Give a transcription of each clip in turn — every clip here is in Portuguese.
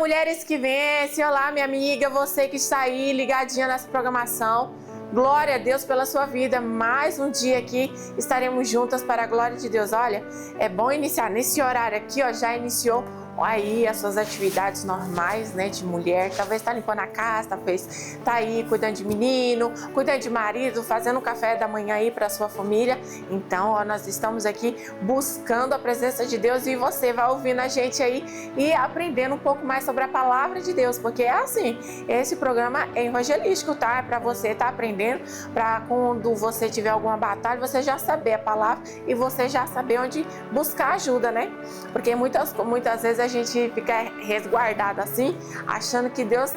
Mulheres que Vencem! Olá, minha amiga, você que está aí ligadinha nessa programação. Glória a Deus pela sua vida. Mais um dia aqui estaremos juntas para a glória de Deus. Olha, é bom iniciar nesse horário aqui, ó, já iniciou aí as suas atividades normais, né, de mulher. Talvez tá limpando a casa, talvez tá aí cuidando de menino, cuidando de marido, fazendo um café da manhã aí para sua família. Então, ó, nós estamos aqui buscando a presença de Deus e você vai ouvindo a gente aí e aprendendo um pouco mais sobre a palavra de Deus, porque é assim, esse programa é evangelístico, tá? É para você estar aprendendo, para quando você tiver alguma batalha, você já saber a palavra e você já saber onde buscar ajuda, né? Porque muitas vezes a gente fica resguardado assim, achando que Deus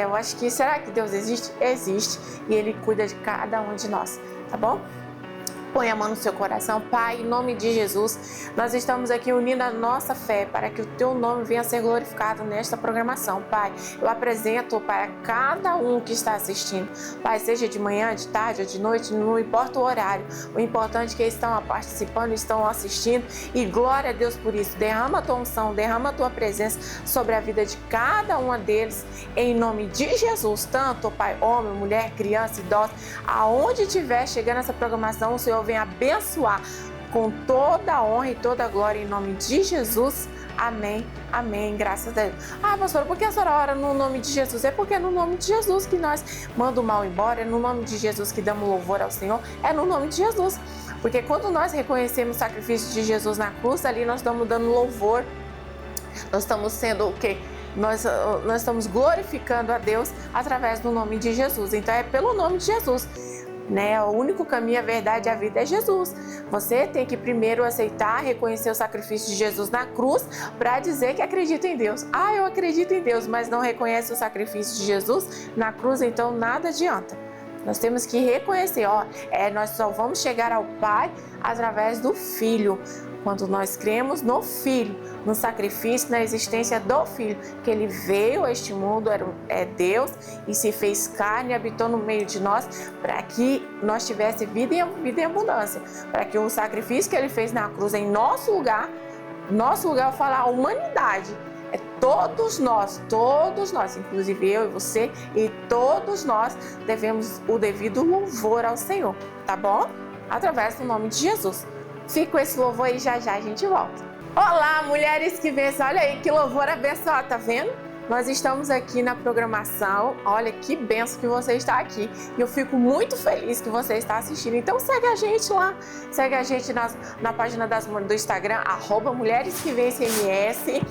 eu acho que, será que Deus existe? Existe, e Ele cuida de cada um de nós, tá bom? Põe a mão no seu coração. Pai, em nome de Jesus, nós estamos aqui unindo a nossa fé para que o Teu nome venha a ser glorificado nesta programação. Pai, eu apresento, Pai, a cada um que está assistindo. Pai, seja de manhã, de tarde ou de noite, não importa o horário. O importante é que estão participando, estão assistindo. E glória a Deus por isso. Derrama a Tua unção, derrama a Tua presença sobre a vida de cada uma deles. Em nome de Jesus, tanto, Pai, homem, mulher, criança, idosa, aonde estiver chegando essa programação, o Senhor venha abençoar com toda a honra e toda a glória em nome de Jesus. Amém, amém, graças a Deus. Ah, pastora, por que a senhora ora no nome de Jesus? É porque é no nome de Jesus que nós mandamos o mal embora, é no nome de Jesus que damos louvor ao Senhor, é no nome de Jesus. Porque quando nós reconhecemos o sacrifício de Jesus na cruz, ali nós estamos dando louvor, nós estamos sendo o quê? Nós estamos glorificando a Deus através do nome de Jesus. Então é pelo nome de Jesus. Né? O único caminho, a verdade e a vida é Jesus. Você tem que primeiro aceitar, reconhecer o sacrifício de Jesus na cruz para dizer que acredita em Deus. Ah, eu acredito em Deus, mas não reconhece o sacrifício de Jesus na cruz, então nada adianta. Nós temos que reconhecer, nós só vamos chegar ao Pai através do Filho. Quando nós cremos no Filho, no sacrifício, na existência do Filho, que Ele veio a este mundo, é Deus, e se fez carne e habitou no meio de nós, para que nós tivéssemos vida em abundância, para que o sacrifício que Ele fez na cruz em nosso lugar, eu falo a humanidade, é todos nós, inclusive eu e você, e todos nós devemos o devido louvor ao Senhor, tá bom? Através do nome de Jesus. Fica com esse louvor aí, já a gente volta. Olá, mulheres que vencem, olha aí que louvor abençoado, tá vendo? Nós estamos aqui na programação, olha que benção que você está aqui. E eu fico muito feliz que você está assistindo. Então segue a gente lá, segue a gente na página do Instagram, @mulheresquevencemms,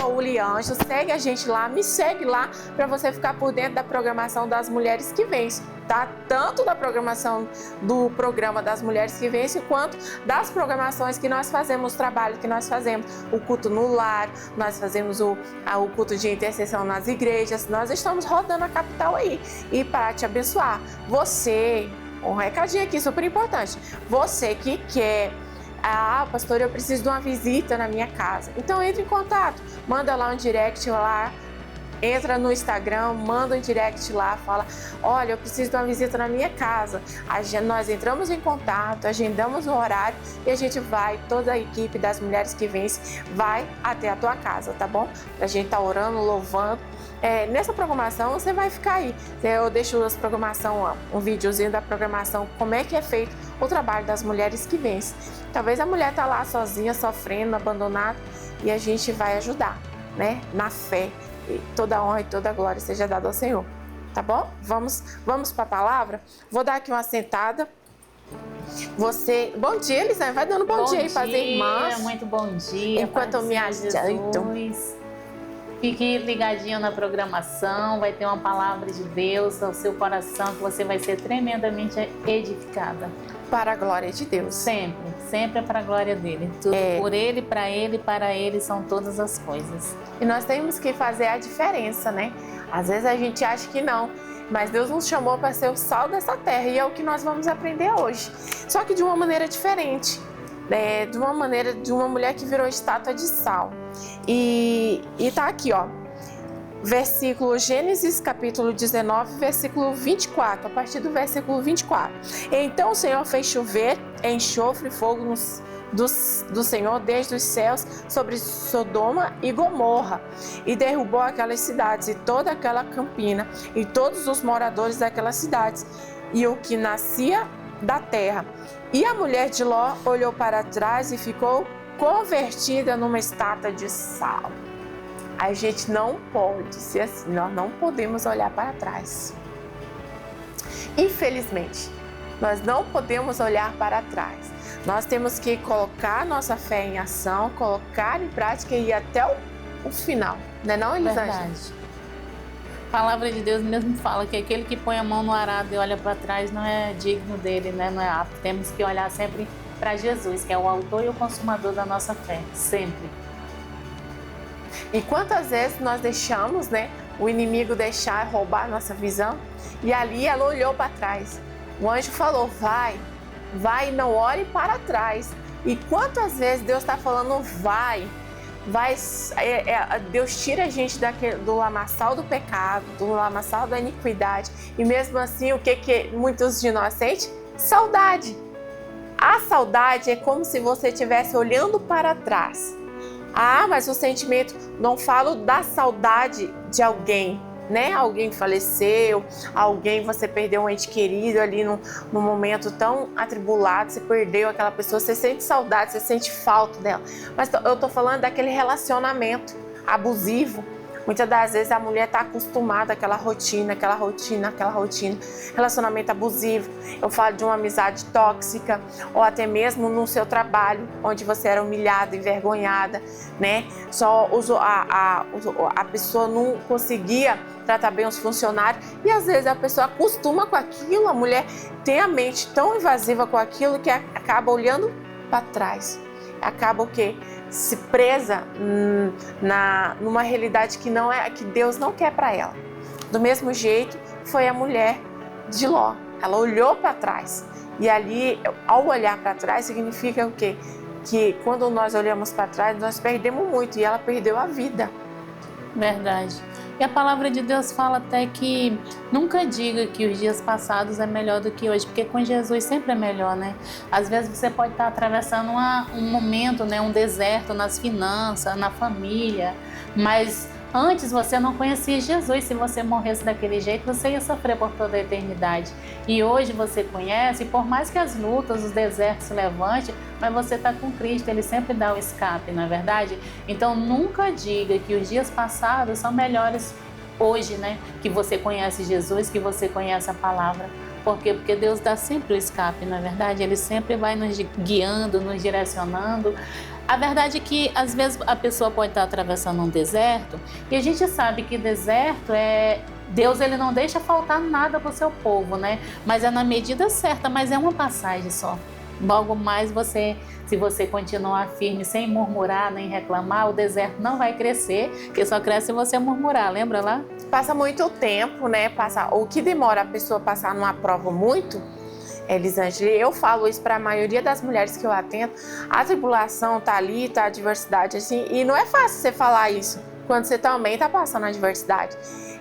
@ulianjo. Segue a gente lá, me segue lá para você ficar por dentro da programação das Mulheres que Vencem, tá? Tanto da programação do programa das Mulheres que Vencem, quanto das programações que nós fazemos, o trabalho que nós fazemos, o culto no lar, nós fazemos o culto de intercessão nas igrejas. Nós estamos rodando a capital aí. E para te abençoar, você, um recadinho aqui super importante, você que quer, pastor, eu preciso de uma visita na minha casa. Então entre em contato, manda lá um direct lá, entra no Instagram, manda um direct lá, fala, olha, eu preciso de uma visita na minha casa. Nós entramos em contato, agendamos um horário e a gente vai, toda a equipe das Mulheres que Vencem vai até a tua casa, tá bom? A gente tá orando, louvando. Nessa programação você vai ficar aí. Eu deixo as programação, um videozinho da programação, como é que é feito o trabalho das Mulheres que Vencem. Talvez a mulher tá lá sozinha, sofrendo, abandonada, e a gente vai ajudar, né? Na fé. E toda a honra e toda a glória seja dada ao Senhor, tá bom? Vamos para a palavra? Vou dar aqui uma sentada. Bom dia, Elisane, vai dando bom dia aí para as irmãs. Muito bom dia. Enquanto eu me ajeito. Fique ligadinho na programação, vai ter uma palavra de Deus ao seu coração, que você vai ser tremendamente edificada. Para a glória de Deus. Sempre é para a glória dele. Tudo por ele, para ele são todas as coisas. E nós temos que fazer a diferença, né? Às vezes a gente acha que não, mas Deus nos chamou para ser o sal dessa terra e é o que nós vamos aprender hoje. Só que de uma maneira diferente, de uma maneira de uma mulher que virou estátua de sal. E tá aqui, versículo Gênesis capítulo 19, versículo 24, a partir do versículo 24. Então o Senhor fez chover enxofre e fogo do Senhor desde os céus sobre Sodoma e Gomorra, e derrubou aquelas cidades e toda aquela campina e todos os moradores daquelas cidades e o que nascia da terra. E a mulher de Ló olhou para trás e ficou convertida numa estátua de sal. A gente não pode ser assim, nós não podemos olhar para trás. Infelizmente, nós não podemos olhar para trás. Nós temos que colocar nossa fé em ação, colocar em prática e ir até o final. Não é não, Elisângela? Verdade. A palavra de Deus mesmo fala que aquele que põe a mão no arado e olha para trás não é digno dele, né? Não é apto. Temos que olhar sempre para Jesus, que é o autor e o consumador da nossa fé, sempre. E quantas vezes nós deixamos, né, o inimigo deixar roubar nossa visão? E ali ela olhou para trás. O anjo falou, vai, não olhe para trás. E quantas vezes Deus está falando, vai, Deus tira a gente do lamaçal do pecado, do lamaçal da iniquidade. E mesmo assim, o que muitos de nós sentem? Saudade. A saudade é como se você estivesse olhando para trás. Ah, mas o sentimento, não falo da saudade de alguém, né? Alguém faleceu, você perdeu um ente querido ali num momento tão atribulado, você perdeu aquela pessoa, você sente saudade, você sente falta dela. Mas eu tô falando daquele relacionamento abusivo. Muitas das vezes a mulher está acostumada àquela rotina, relacionamento abusivo. Eu falo de uma amizade tóxica, ou até mesmo no seu trabalho, onde você era humilhada, envergonhada, né? A pessoa não conseguia tratar bem os funcionários, e às vezes a pessoa acostuma com aquilo, a mulher tem a mente tão invasiva com aquilo que acaba olhando para trás. Acaba o quê? Se presa numa realidade que Deus não quer para ela. Do mesmo jeito foi a mulher de Ló. Ela olhou para trás. E ali, ao olhar para trás, significa o quê? Que quando nós olhamos para trás, nós perdemos muito, e ela perdeu a vida. Verdade. E a palavra de Deus fala até que nunca diga que os dias passados é melhor do que hoje, porque com Jesus sempre é melhor, né? Às vezes você pode estar atravessando um momento, né, um deserto nas finanças, na família, mas antes você não conhecia Jesus. Se você morresse daquele jeito, você ia sofrer por toda a eternidade. E hoje você conhece, e por mais que as lutas, os desertos se levantem, mas você está com Cristo, Ele sempre dá o escape, não é verdade? Então nunca diga que os dias passados são melhores hoje, né? Que você conhece Jesus, que você conhece a palavra. Por quê? Porque Deus dá sempre o escape, não é verdade? Ele sempre vai nos guiando, nos direcionando. A verdade é que às vezes a pessoa pode estar atravessando um deserto, e a gente sabe que deserto Deus, ele não deixa faltar nada para o seu povo, né? Mas é na medida certa, mas é uma passagem só. Logo mais se você continuar firme, sem murmurar nem reclamar, o deserto não vai crescer, porque só cresce se você murmurar, lembra lá? Passa muito tempo, né? O que demora a pessoa passar numa prova muito, Elisângela, eu falo isso para a maioria das mulheres que eu atendo, a tribulação tá ali, tá a adversidade assim, e não é fácil você falar isso quando você também tá passando a adversidade.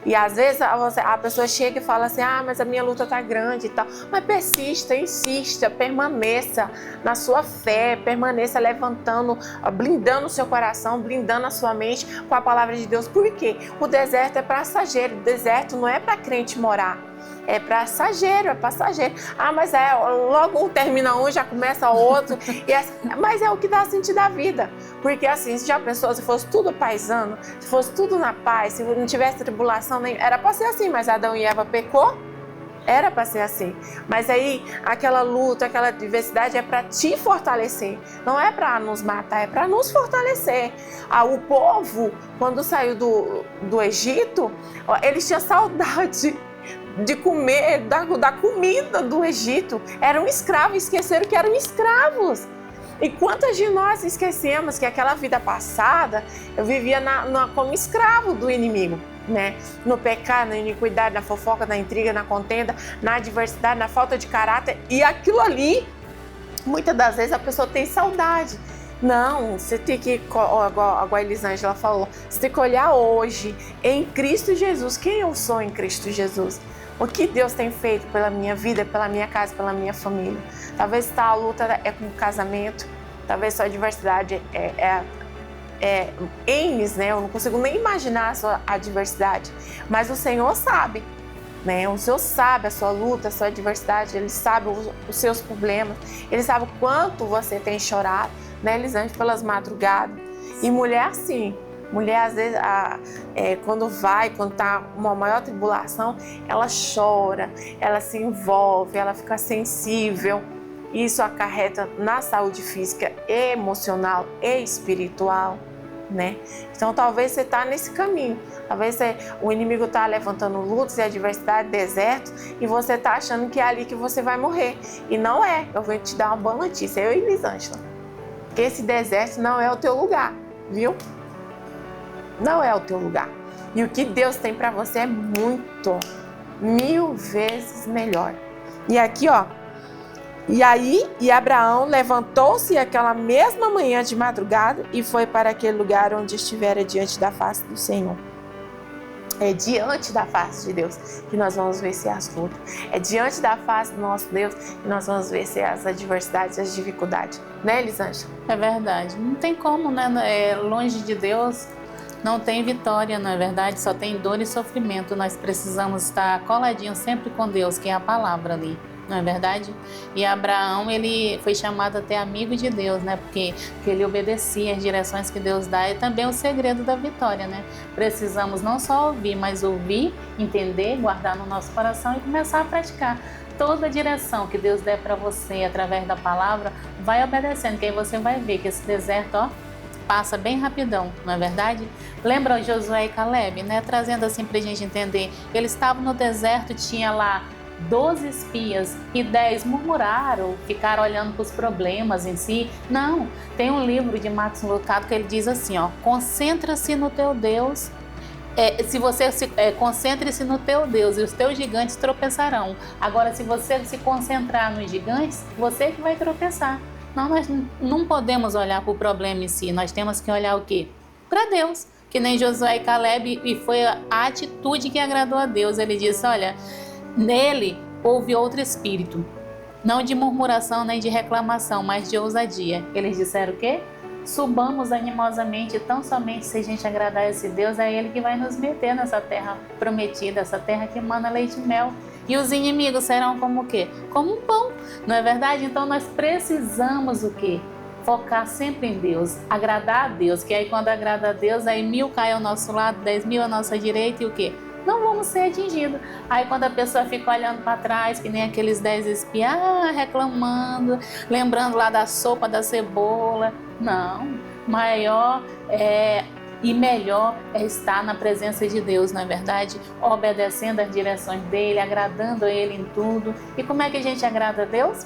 E às vezes a pessoa chega e fala assim, mas a minha luta tá grande e tal. Mas persista, insista, permaneça na sua fé, permaneça levantando, blindando o seu coração, blindando a sua mente com a palavra de Deus. Por quê? O deserto é passageiro, o deserto não é para crente morar. É passageiro, é passageiro. Mas logo termina um, já começa outro. Mas é o que dá sentido à vida. Porque assim, se já pensou, se fosse tudo paisano, se fosse tudo na paz, se não tivesse tribulação, era para ser assim. Mas Adão e Eva pecou, era para ser assim. Mas aí, aquela luta, aquela adversidade é para te fortalecer. Não é para nos matar, é para nos fortalecer. O povo, quando saiu do Egito, eles tinham saudade de comer da comida do Egito. Eram escravos, esqueceram que eram escravos. E quantas de nós esquecemos que aquela vida passada eu vivia como escravo do inimigo, né? No pecado, na iniquidade, na fofoca, na intriga, na contenda, na adversidade, na falta de caráter. E aquilo ali, muitas das vezes a pessoa tem saudade. Não, você tem que, igual a Elisângela falou, você tem que olhar hoje em Cristo Jesus. Quem eu sou em Cristo Jesus? O que Deus tem feito pela minha vida, pela minha casa, pela minha família? Talvez a luta é com o casamento, talvez sua adversidade N's, né? Eu não consigo nem imaginar a sua adversidade, mas o Senhor sabe, né? O Senhor sabe a sua luta, a sua adversidade, Ele sabe os seus problemas, Ele sabe o quanto você tem chorado, né, Elisângela, pelas madrugadas. E mulher assim, mulher às vezes, quando está uma maior tribulação, ela chora, ela se envolve, ela fica sensível. Isso acarreta na saúde física, emocional e espiritual, né? Então talvez você está nesse caminho, talvez o inimigo está levantando lutas e adversidade, deserto, e você está achando que é ali que você vai morrer. E não é. Eu vou te dar uma boa notícia, eu e Elisângela, que esse deserto não é o teu lugar, viu? Não é o teu lugar. E o que Deus tem para você é muito, 1000 vezes melhor. E aqui, ó. E Abraão levantou-se aquela mesma manhã de madrugada e foi para aquele lugar onde estivera diante da face do Senhor. É diante da face de Deus que nós vamos vencer as lutas. É diante da face do nosso Deus que nós vamos vencer as adversidades, as dificuldades. Né, Elisângela? É verdade. Não tem como, né? Longe de Deus não tem vitória, não é verdade? Só tem dor e sofrimento. Nós precisamos estar coladinhos sempre com Deus, que é a palavra ali. Não é verdade? E Abraão, ele foi chamado até amigo de Deus, né? Porque ele obedecia às direções que Deus dá. E também é o segredo da vitória, né? Precisamos não só ouvir, mas ouvir, entender, guardar no nosso coração e começar a praticar. Toda a direção que Deus der para você através da palavra, vai obedecendo, que aí você vai ver que esse deserto, ó, passa bem rapidão, não é verdade? Lembra Josué e Caleb, né? Trazendo assim pra gente entender. Eles estavam no deserto, tinha lá 12 espias e 10 murmuraram, ficaram olhando para os problemas em si. Não, tem um livro de Max Lucado que ele diz assim, ó, concentra-se no teu Deus, concentre-se no teu Deus e os teus gigantes tropeçarão. Agora, se você se concentrar nos gigantes, você que vai tropeçar. Não, nós não podemos olhar para o problema em si, nós temos que olhar o quê? Para Deus, que nem Josué e Caleb, e foi a atitude que agradou a Deus. Ele disse, olha, nele houve outro espírito, não de murmuração nem de reclamação, mas de ousadia. Eles disseram o quê? Subamos animosamente, tão somente se a gente agradar a esse Deus, é Ele que vai nos meter nessa terra prometida, essa terra que emana leite e mel. E os inimigos serão como o quê? Como um pão, não é verdade? Então nós precisamos o quê? Focar sempre em Deus, agradar a Deus, que aí quando agrada a Deus, aí 1000 cai ao nosso lado, 10.000 à nossa direita e o quê? Não vamos ser atingidos. Aí quando a pessoa fica olhando para trás, que nem aqueles 10 espias, reclamando, lembrando lá da sopa, da cebola. Não, maior e melhor é estar na presença de Deus, não é verdade? Obedecendo às direções dEle, agradando a Ele em tudo. E como é que a gente agrada a Deus?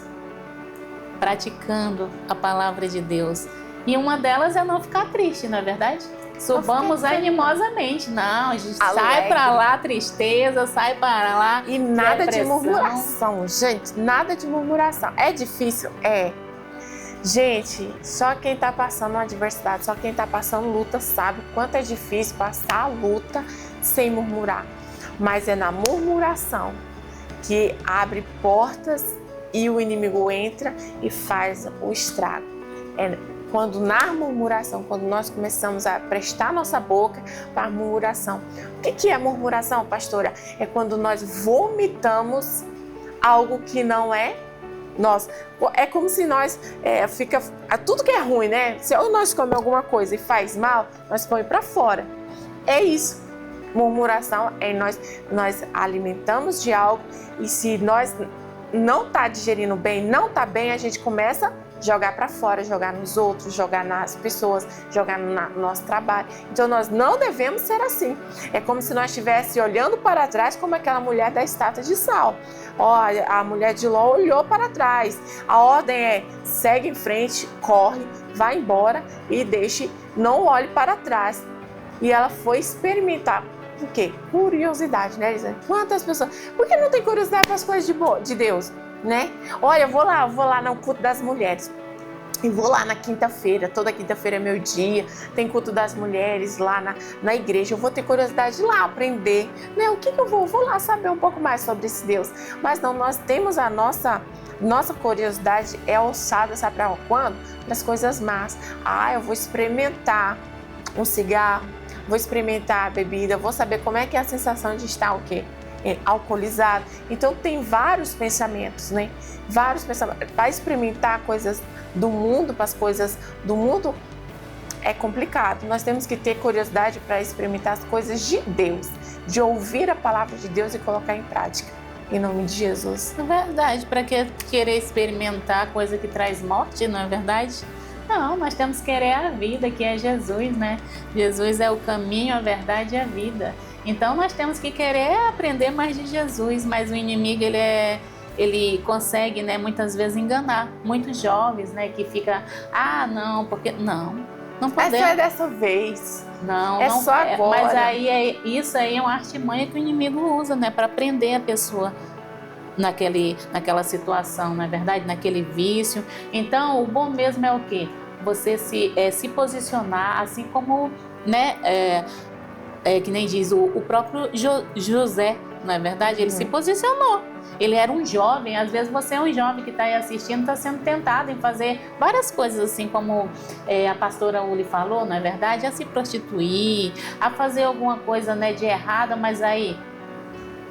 Praticando a palavra de Deus. E uma delas é não ficar triste, não é verdade? Subamos animosamente. Não, a gente sai para lá tristeza, sai para lá e nada de murmuração, gente, nada de murmuração. É difícil? É. Gente, só quem está passando uma adversidade, só quem está passando luta sabe o quanto é difícil passar a luta sem murmurar. Mas é na murmuração que abre portas e o inimigo entra e faz o estrago. Quando na murmuração, quando nós começamos a prestar nossa boca para a murmuração. O que é murmuração, pastora? É quando nós vomitamos algo que não é nosso. É como se nós, tudo que é ruim, né? Se nós comemos alguma coisa e faz mal, nós põe para fora. É isso. Murmuração é nós alimentamos de algo e se nós não está digerindo bem, não está bem, a gente começa a jogar para fora, jogar nos outros, jogar nas pessoas, jogar no nosso trabalho. Então nós não devemos ser assim. É como se nós estivéssemos olhando para trás como aquela mulher da estátua de sal. A mulher de Ló olhou para trás. A ordem é segue em frente, corre, vai embora e não olhe para trás. E ela foi experimentar. Por quê? Curiosidade, né, Elisa? Quantas pessoas... Por que não tem curiosidade para as coisas de Deus, né? Olha, eu vou lá no culto das mulheres. E vou lá na quinta-feira, toda quinta-feira é meu dia, tem culto das mulheres lá na igreja. Eu vou ter curiosidade de ir lá aprender, né? O que eu vou? Vou lá saber um pouco mais sobre esse Deus. Mas não, nós temos a nossa curiosidade é alçada, sabe para quando? Para as coisas más. Ah, eu vou experimentar um cigarro, vou experimentar a bebida, vou saber como é que é a sensação de estar o quê? Alcoolizado. Então tem vários pensamentos, né? Vários pensamentos. Para experimentar coisas do mundo, para as coisas do mundo é complicado. Nós temos que ter curiosidade para experimentar as coisas de Deus, de ouvir a palavra de Deus e colocar em prática. Em nome de Jesus. É verdade. Para que querer experimentar coisa que traz morte, não é verdade? Não, nós temos que querer a vida, que é Jesus, né? Jesus é o caminho, a verdade e a vida. Então nós temos que querer aprender mais de Jesus, mas o inimigo ele consegue, né, muitas vezes enganar muitos jovens, né, que fica, não, porque não podemos. É só dessa vez. Não, é não só agora. Mas isso aí é uma artimanha que o inimigo usa, né, para prender a pessoa naquela situação, não é verdade? Naquele vício. Então, o bom mesmo é o quê? Você se posicionar, assim como, né, que nem diz o próprio José, não é verdade? Ele se posicionou. Ele era um jovem, às vezes você é um jovem que está aí assistindo, está sendo tentado em fazer várias coisas, assim como a pastora Uli falou, não é verdade? A se prostituir, a fazer alguma coisa, né, de errada, mas aí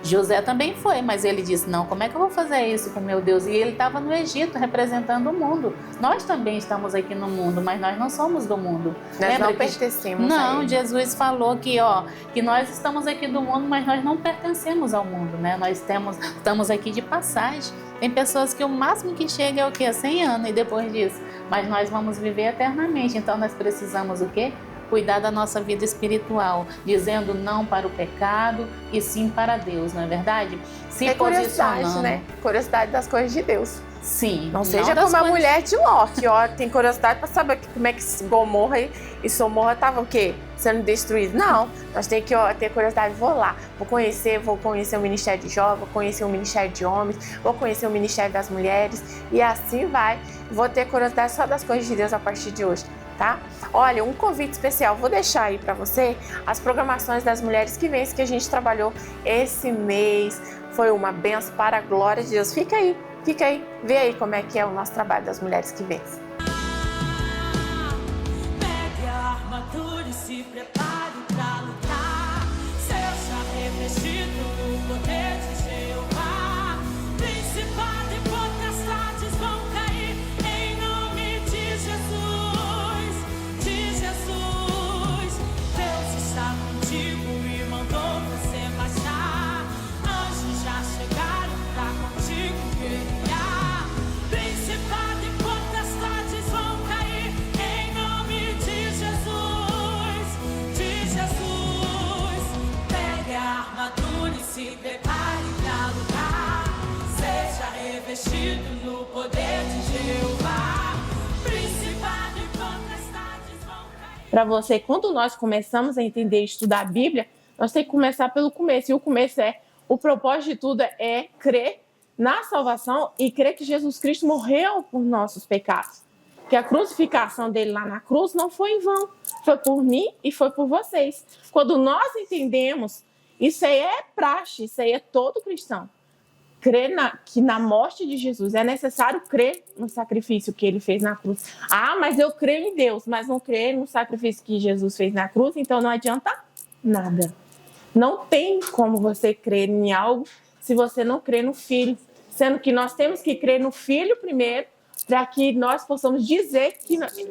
José também foi, mas ele disse, não, como é que eu vou fazer isso com meu Deus? E ele estava no Egito representando o mundo. Nós também estamos aqui no mundo, mas nós não somos do mundo. Nós não pertencemos Não, Jesus falou que nós estamos aqui do mundo, mas nós não pertencemos ao mundo, né? Nós estamos aqui de passagem. Tem pessoas que o máximo que chega é o quê? 100 anos e depois disso. Mas nós vamos viver eternamente, então nós precisamos o quê? Cuidar da nossa vida espiritual, dizendo não para o pecado e sim para Deus, não é verdade? Se posicionando, né? Curiosidade das coisas de Deus. Sim. Não seja como a mulher de Ló, que tem curiosidade para saber como é que Gomorra e Somorra estavam o quê? Sendo destruídos. Não, nós temos que ter curiosidade, vou lá, vou conhecer o Ministério de Jovens, vou conhecer o Ministério de Homens, vou conhecer o Ministério das Mulheres e assim vai. Vou ter curiosidade só das coisas de Deus a partir de hoje. Tá? Olha, um convite especial, vou deixar aí para você as programações das Mulheres que Vêm que a gente trabalhou esse mês, foi uma benção para a glória de Deus. Fica aí, vê aí como é que é o nosso trabalho das Mulheres que Vêm. Pegue a armadura e se prepare para lutar, seja revestido no poder de Jeová, principado e potestades vão cair em nome de Jesus. Deus está contigo e mandou você marchar. Anjos já chegaram pra contigo guerrear. Principado e potestades vão cair em nome de Jesus. De Jesus. Pegue a armadura e se prepare pra lutar. Seja revestido no poder de Jeová. Principado e potestades vão cair. Para você, quando nós começamos a entender e estudar a Bíblia, nós temos que começar pelo começo. E o começo o propósito de tudo é crer na salvação e crer que Jesus Cristo morreu por nossos pecados. Que a crucificação dele lá na cruz não foi em vão. Foi por mim e foi por vocês. Quando nós entendemos, isso aí é praxe, isso aí é todo cristão. Crer que na morte de Jesus é necessário crer no sacrifício que ele fez na cruz. Mas eu creio em Deus, mas não creio no sacrifício que Jesus fez na cruz, então não adianta nada. Não tem como você crer em algo se você não crê no Filho. Sendo que nós temos que crer no Filho primeiro, para que nós possamos dizer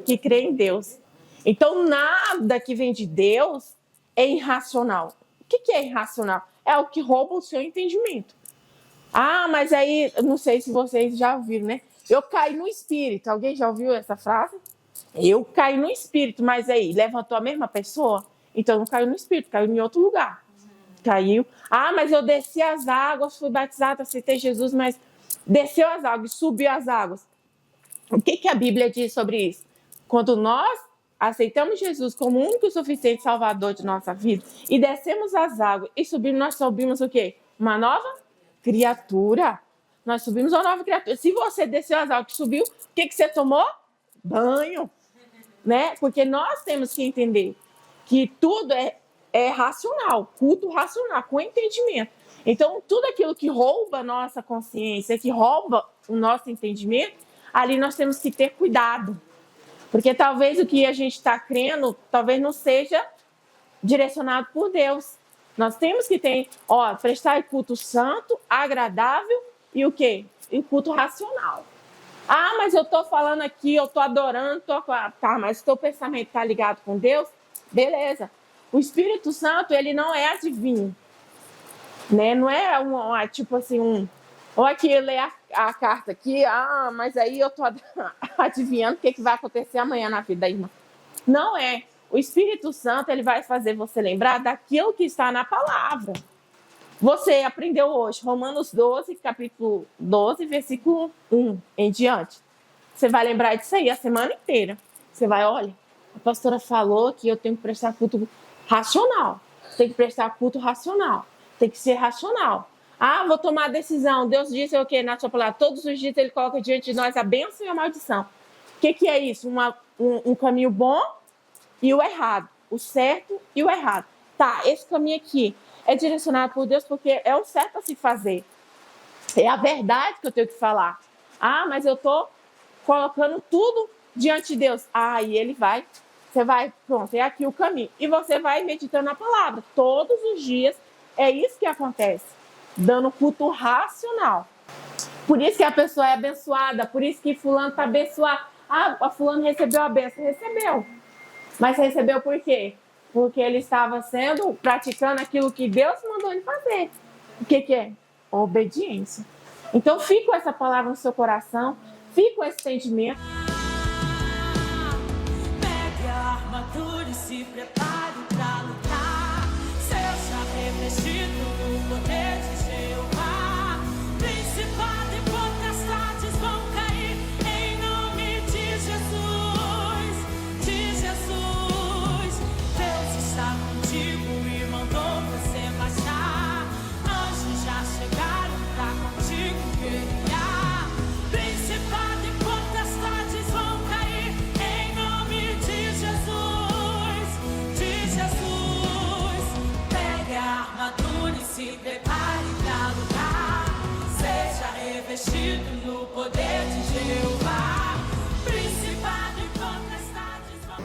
que crê em Deus. Então, nada que vem de Deus é irracional. O que é irracional? É o que rouba o seu entendimento. Mas aí, não sei se vocês já ouviram, né? Eu caí no espírito. Alguém já ouviu essa frase? Eu caí no espírito, mas aí, levantou a mesma pessoa? Então não caiu no espírito, caiu em outro lugar. Caiu. Mas eu desci as águas, fui batizada, aceitei Jesus, mas desceu as águas, subiu as águas. O que a Bíblia diz sobre isso? Quando nós aceitamos Jesus como o único e suficiente salvador de nossa vida e descemos as águas e subimos, nós subimos o quê? Uma nova criatura. Nós subimos uma nova criatura. Se você desceu as águas e subiu, o que você tomou? banho, né? Porque nós temos que entender que tudo é racional, culto racional, com entendimento. Então, tudo aquilo que rouba a nossa consciência, que rouba o nosso entendimento, ali nós temos que ter cuidado. Porque talvez o que a gente está crendo, talvez não seja direcionado por Deus. Nós temos que ter, prestar culto santo, agradável e o quê? E culto racional. Ah, mas eu estou falando aqui, eu estou adorando, tá, mas o teu pensamento está ligado com Deus? Beleza. O Espírito Santo, ele não é adivinho. Né? Não é tipo assim, ou aqui lê a carta aqui, mas aí eu estou adivinhando o que vai acontecer amanhã na vida da irmã. Não é. O Espírito Santo, ele vai fazer você lembrar daquilo que está na palavra. Você aprendeu hoje, Romanos 12, capítulo 12, versículo 1 em diante. Você vai lembrar disso aí a semana inteira. Você vai, olha, a pastora falou que eu tenho que prestar culto racional. Tem que prestar culto racional. Tem que ser racional. Vou tomar a decisão. Deus disse o quê? Na sua palavra, todos os dias ele coloca diante de nós a bênção e a maldição. O que é isso? Um caminho bom e o errado. O certo e o errado. Tá, esse caminho aqui é direcionado por Deus porque é o certo a se fazer. É a verdade que eu tenho que falar. Mas eu estou colocando tudo diante de Deus. E ele vai. Você vai, pronto, é aqui o caminho. E você vai meditando na palavra. Todos os dias é isso que acontece. Dando culto racional. Por isso que a pessoa é abençoada. Por isso que fulano está abençoado. A fulano recebeu a bênção. Recebeu. Mas recebeu por quê? Porque ele estava praticando aquilo que Deus mandou ele fazer. O que é? Obediência. Então, fique com essa palavra no seu coração. Fique com esse sentimento. Pegue a armadura e se prepare para lutar. Seja revestido no poder de Jeová. Principado e potestades vão cair em nome de Jesus. De Jesus. Deus está contigo e mandou você marchar. Anjos já chegaram pra contigo guerrear. Principado e potestades vão cair em nome de Jesus. De Jesus. Pegue a armadura e se prepare pra lutar. Seja revestido no poder de Jeová. Principado e potestades vão...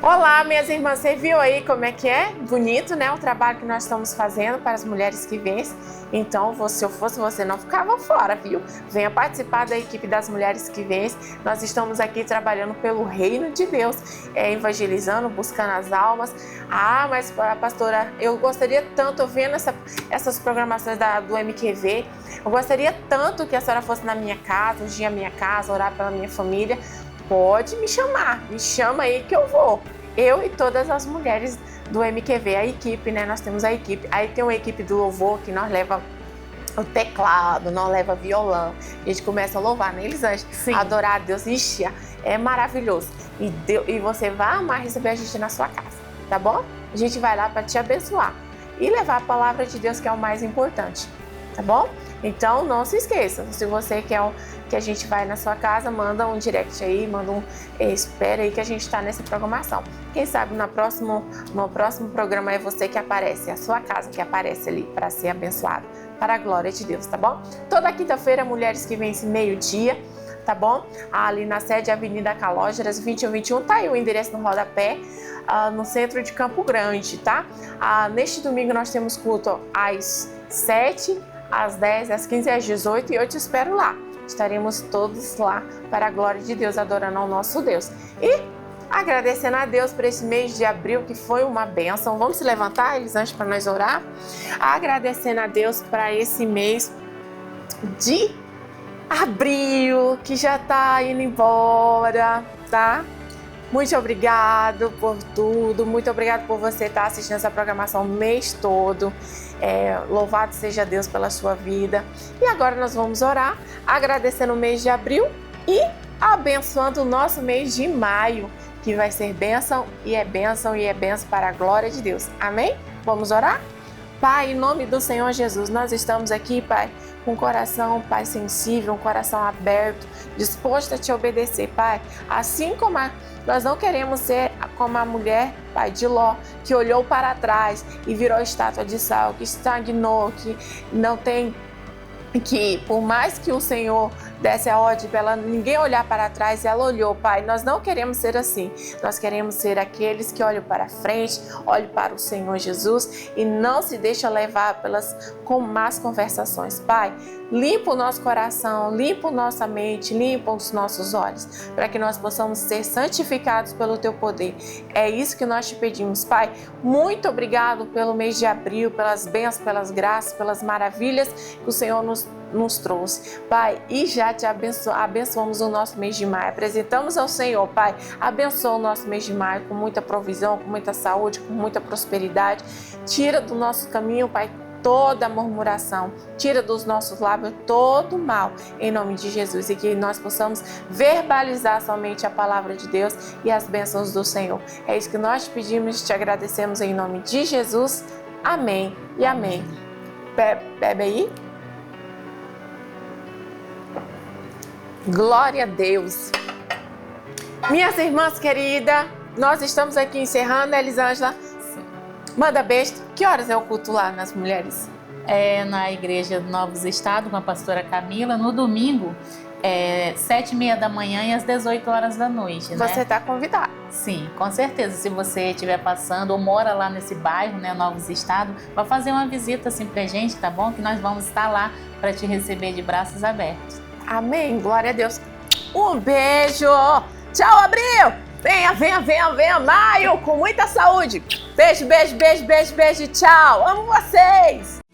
Olá, minhas irmãs, você viu aí como é que é? Bonito, né? O trabalho que nós estamos fazendo para as mulheres que vencem. Então, se eu fosse você, não ficava fora, viu? Venha participar da equipe das mulheres que vencem. Nós estamos aqui trabalhando pelo reino de Deus, evangelizando, buscando as almas. Mas pastora, eu gostaria tanto, vendo essas programações do MQV, eu gostaria tanto que a senhora fosse na minha casa, um dia na minha casa, orar pela minha família. Pode me chamar, me chama aí que eu vou. Eu e todas as mulheres do MQV, a equipe, né? Nós temos a equipe. Aí tem uma equipe do louvor que nós leva o teclado, nós leva violão. A gente começa a louvar, né, Elisângela? Sim. Adorar a Deus. Ixi, é maravilhoso. E você vai amar receber a gente na sua casa, tá bom? A gente vai lá para te abençoar e levar a palavra de Deus, que é o mais importante, tá bom? Então, não se esqueça, se você quer que a gente vai na sua casa, manda um direct aí, espera aí que a gente está nessa programação. Quem sabe no próximo programa é você que aparece, é a sua casa que aparece ali para ser abençoada, para a glória de Deus, tá bom? Toda quinta-feira, Mulheres que Vencem, meio-dia, tá bom? Ali na sede Avenida Calógeras, 2121, tá aí o endereço no rodapé, no centro de Campo Grande, tá? Neste domingo nós temos culto às 7, às 10, às 15 e às 18 e eu te espero lá. Estaremos todos lá para a glória de Deus, adorando ao nosso Deus. E agradecendo a Deus por esse mês de abril, que foi uma bênção. Vamos se levantar, Elisângela, para nós orar? Agradecendo a Deus para esse mês de abril, que já está indo embora, tá? Muito obrigado por tudo, muito obrigado por você estar assistindo essa programação o mês todo. Louvado seja Deus pela sua vida. E agora nós vamos orar, agradecendo o mês de abril e abençoando o nosso mês de maio, que vai ser bênção e é bênção e é bênção para a glória de Deus. Amém? Vamos orar? Pai, em nome do Senhor Jesus, nós estamos aqui, Pai, com um coração, Pai, sensível, um coração aberto, disposto a te obedecer, Pai. Assim como nós não queremos ser como a mulher, Pai, de Ló, que olhou para trás e virou estátua de sal, que estagnou, que não tem... que por mais que o Senhor desse a ordem para ela ninguém olhar para trás, ela olhou, Pai. Nós não queremos ser assim. Nós queremos ser aqueles que olham para frente, olham para o Senhor Jesus e não se deixam levar com más conversações, Pai. Limpa o nosso coração, limpa a nossa mente, limpa os nossos olhos, para que nós possamos ser santificados pelo Teu poder. É isso que nós te pedimos, Pai. Muito obrigado pelo mês de abril, pelas bênçãos, pelas graças, pelas maravilhas que o Senhor nos trouxe, Pai, e já te abençoamos o nosso mês de maio. Apresentamos ao Senhor, Pai, abençoa o nosso mês de maio com muita provisão, com muita saúde, com muita prosperidade. Tira do nosso caminho, Pai, toda murmuração, tira dos nossos lábios todo mal, em nome de Jesus, e que nós possamos verbalizar somente a palavra de Deus e as bênçãos do Senhor. É isso que nós te pedimos e te agradecemos em nome de Jesus. Amém e amém. Bebe aí. Glória a Deus. Minhas irmãs queridas, nós estamos aqui encerrando, Elisângela. Manda beijo. Que horas é o culto lá nas mulheres? É na Igreja do Novos Estados, com a pastora Camila, no domingo, 7h30 da manhã e às 18 horas da noite. Você está convidado. Sim, com certeza. Se você estiver passando ou mora lá nesse bairro, né, Novos Estados, vai fazer uma visita assim pra gente, tá bom? Que nós vamos estar lá para te receber de braços abertos. Amém. Glória a Deus. Um beijo. Tchau, Abril. Venha, Maio, com muita saúde. Beijo. Tchau. Amo vocês.